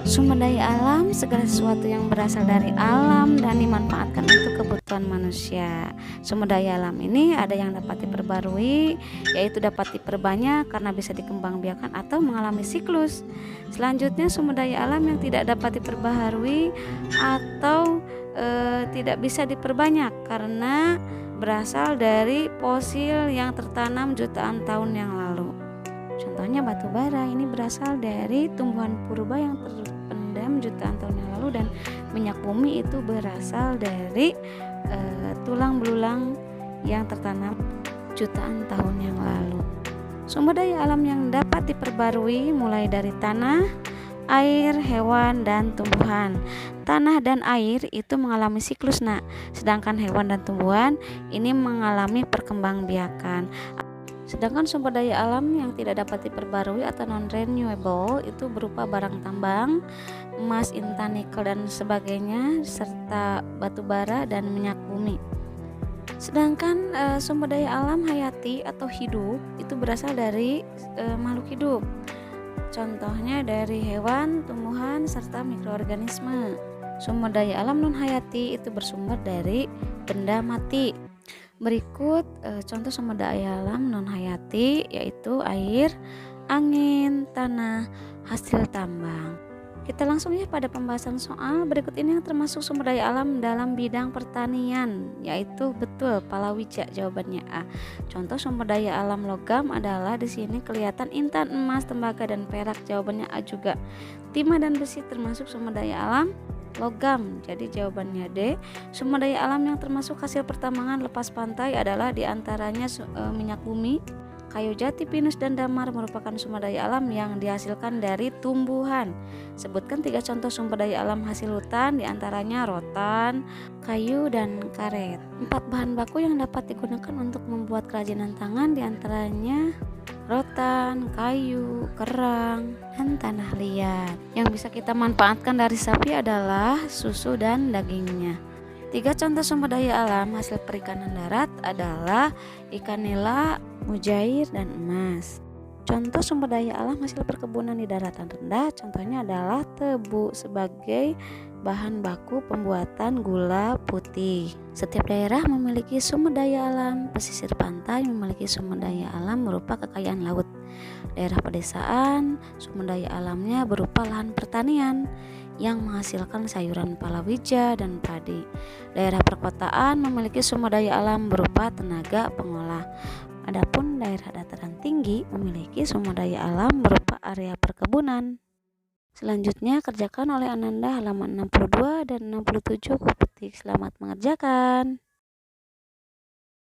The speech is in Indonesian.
Sumber daya alam segala sesuatu yang berasal dari alam dan dimanfaatkan untuk kebutuhan manusia. Sumber daya alam ini ada yang dapat diperbarui, yaitu dapat diperbanyak karena bisa dikembangbiakan atau mengalami siklus. Selanjutnya sumber daya alam yang tidak dapat diperbaharui atau tidak bisa diperbanyak karena berasal dari fosil yang tertanam jutaan tahun yang lalu. Contohnya batu bara ini berasal dari tumbuhan purba yang terpendam jutaan tahun yang lalu, dan minyak bumi itu berasal dari tulang belulang yang tertanam jutaan tahun yang lalu. Sumber daya alam yang dapat diperbarui mulai dari tanah, air, hewan, dan tumbuhan. Tanah dan air itu mengalami siklus, sedangkan hewan dan tumbuhan ini mengalami perkembangbiakan. Sedangkan sumber daya alam yang tidak dapat diperbarui atau non-renewable itu berupa barang tambang, emas, intan, nikel, dan sebagainya, serta batu bara dan minyak bumi. Sedangkan sumber daya alam hayati atau hidup itu berasal dari makhluk hidup. Contohnya dari hewan, tumbuhan, serta mikroorganisme. Sumber daya alam non-hayati itu bersumber dari benda mati. Berikut contoh sumber daya alam non-hayati yaitu air, angin, tanah, hasil tambang. Kita langsung ya pada pembahasan soal berikut ini yang termasuk sumber daya alam dalam bidang pertanian, yaitu betul palawija, jawabannya A. Contoh sumber daya alam logam adalah di sini kelihatan intan, emas, tembaga, dan perak, jawabannya A juga. Timah dan besi termasuk sumber daya alam logam, jadi jawabannya D. Sumber daya alam yang termasuk hasil pertambangan lepas pantai adalah diantaranya minyak bumi, kayu jati, pinus, dan damar merupakan sumber daya alam yang dihasilkan dari tumbuhan. Sebutkan 3 contoh sumber daya alam hasil hutan, diantaranya rotan, kayu, dan karet. 4 bahan baku yang dapat digunakan untuk membuat kerajinan tangan, diantaranya rotan, kayu, kerang, dan tanah liat. Yang bisa kita manfaatkan dari sapi adalah susu dan dagingnya. 3 contoh sumber daya alam hasil perikanan darat adalah ikan nila, mujair, dan emas. Contoh sumber daya alam hasil perkebunan di daratan rendah, contohnya adalah tebu sebagai bahan baku pembuatan gula putih. Setiap daerah memiliki sumber daya alam. Pesisir pantai memiliki sumber daya alam berupa kekayaan laut. Daerah pedesaan sumber daya alamnya berupa lahan pertanian yang menghasilkan sayuran palawija dan padi. Daerah perkotaan memiliki sumber daya alam berupa tenaga pengolah. Adapun daerah dataran tinggi memiliki sumber daya alam berupa area perkebunan. Selanjutnya kerjakan oleh Ananda halaman 62 dan 67 kupetik. Selamat mengerjakan.